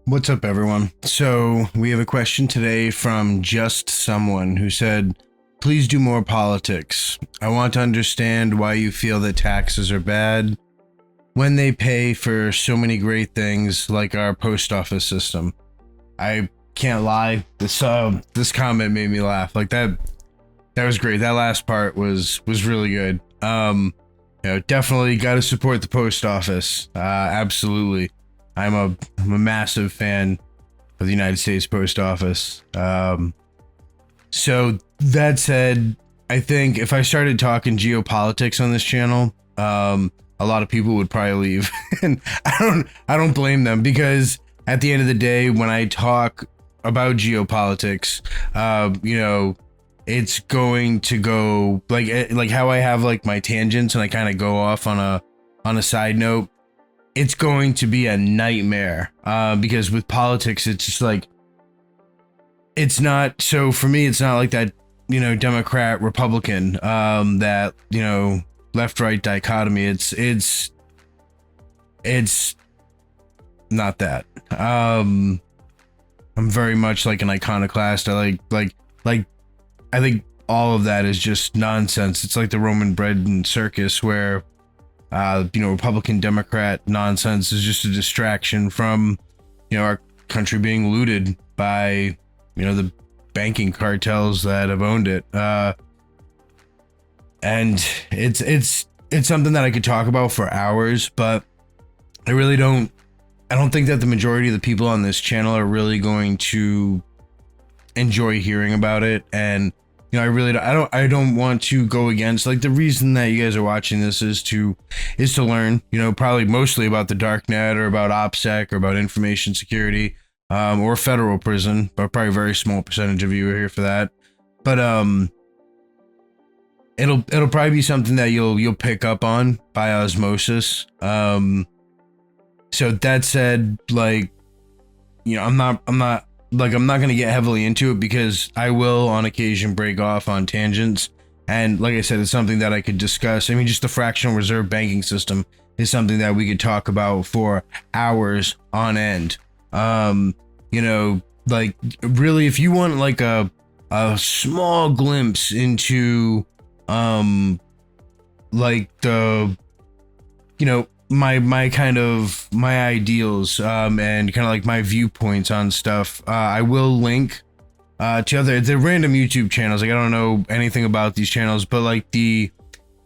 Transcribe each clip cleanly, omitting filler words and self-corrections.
What's up, everyone? So, we have a question today from Just Someone who said, please do more politics. I want to understand why you feel that taxes are bad when they pay for so many great things like our post office system. I can't lie, this comment made me laugh. Like that was great. That last part was really good. Definitely got to support the post office. Absolutely. I'm a massive fan of the United States Post Office. So that said, I think if I started talking geopolitics on this channel, a lot of people would probably leave, and I don't blame them, because at the end of the day, when I talk about geopolitics, it's going to go like how I have like my tangents and I kind of go off on a side note. It's going to be a nightmare, because with politics, it's just like, it's not, so for me, it's not like that, Democrat, Republican, that, left-right dichotomy. It's not that. I'm very much like an iconoclast. I I think all of that is just nonsense. It's like the Roman bread and circus where, Republican Democrat nonsense is just a distraction from, our country being looted by, the banking cartels that have owned it. And it's something that I could talk about for hours, but I don't think that the majority of the people on this channel are really going to enjoy hearing about it. And I don't want to go against, like, the reason that you guys are watching this is to learn, probably mostly about the darknet or about OPSEC or about information security, or federal prison, but probably a very small percentage of you are here for that. But it'll probably be something that you'll pick up on by osmosis. So that said, like, I'm not going to get heavily into it, because I will on occasion break off on tangents. And like I said, it's something that I could discuss. I mean, just the fractional reserve banking system is something that we could talk about for hours on end. Like, really, if you want like a small glimpse into, like the, my ideals, and kind of like my viewpoints on stuff, I will link to the random YouTube channels. Like, I don't know anything about these channels, but like the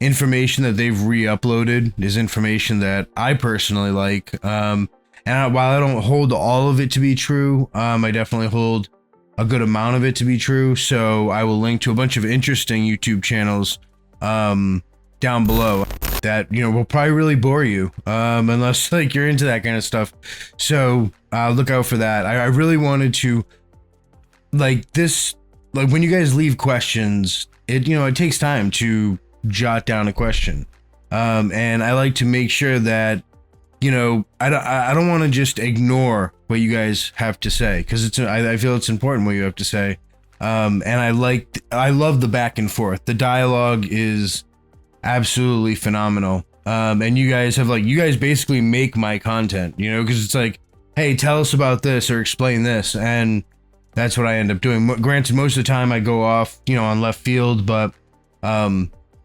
information that they've re-uploaded is information that I personally like. And while I don't hold all of it to be true, I definitely hold a good amount of it to be true. So I will link to a bunch of interesting YouTube channels down below that will probably really bore you, unless like you're into that kind of stuff. So look out for that. I really wanted to, like, when you guys leave questions, it takes time to jot down a question, and I like to make sure that I don't want to just ignore what you guys have to say, because I feel it's important what you have to say, and I love the back and forth. The dialogue is absolutely phenomenal, and you guys basically make my content, because it's like, hey, tell us about this or explain this, and that's what I end up doing. Granted, most of the time I go off on left field, but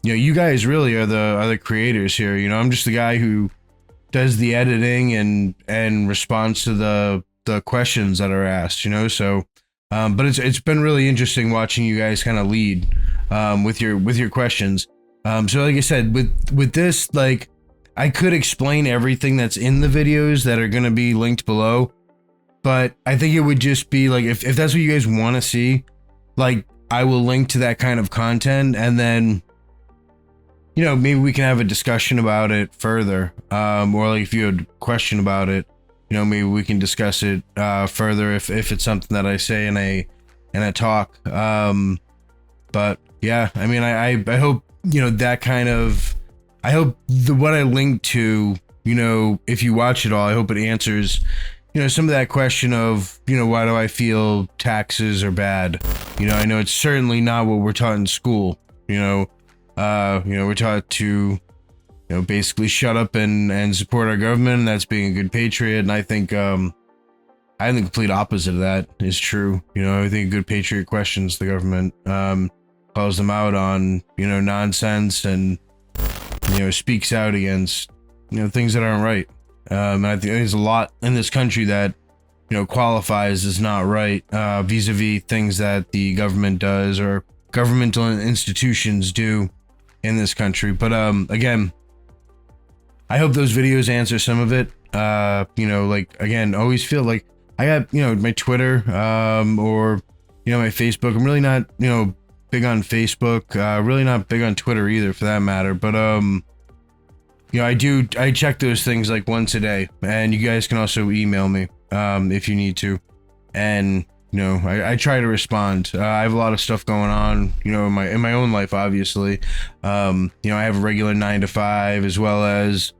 you guys really are the creators here. I'm just the guy who does the editing and responds to the questions that are asked, so but it's been really interesting watching you guys kind of lead with your questions. So like I said, with this, like, I could explain everything that's in the videos that are going to be linked below, but I think it would just be like, if that's what you guys want to see, like, I will link to that kind of content, and then maybe we can have a discussion about it further, or like if you had a question about it, maybe we can discuss it further if it's something that I say in a talk. But yeah, I mean, I hope that kind of, I hope what I link to, if you watch it all, I hope it answers some of that question of why do I feel taxes are bad. I know it's certainly not what we're taught in school. We're taught to, basically shut up and support our government, and that's being a good patriot. And I think, I think the complete opposite of that is true. You know, I think a good patriot questions the government, calls them out on, you know, nonsense, and, you know, speaks out against, you know, things that aren't right. And I think there's a lot in this country that, you know, qualifies as not right, vis-a-vis things that the government does or governmental institutions do in this country. But again, I hope those videos answer some of it. You know, like, again, always feel like I got, you know, my Twitter, or, you know, my Facebook. I'm really not, you know, big on Facebook, really not big on Twitter either, for that matter. But you know, I check those things like once a day, and you guys can also email me if you need to, and, you know, I try to respond. I have a lot of stuff going on, you know, in my own life, obviously. You know, I have a regular 9 to 5, as well as,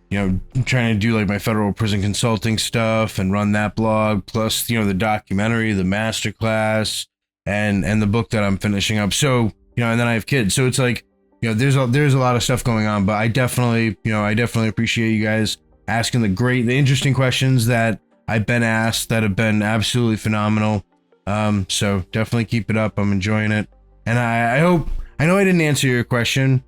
you know, trying to do like my federal prison consulting stuff and run that blog, plus, you know, the documentary, the masterclass, and the book that I'm finishing up. So, you know, and then I have kids, so it's like, you know, there's a lot of stuff going on. But I definitely appreciate you guys asking the interesting questions that I've been asked, that have been absolutely phenomenal. So definitely keep it up. I'm enjoying it, and I hope, I know I didn't answer your question,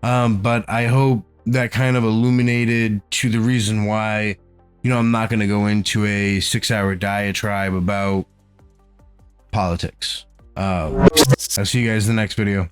but I hope that kind of illuminated to the reason why, you know, I'm not going to go into a 6-hour diatribe about politics. I'll see you guys in the next video.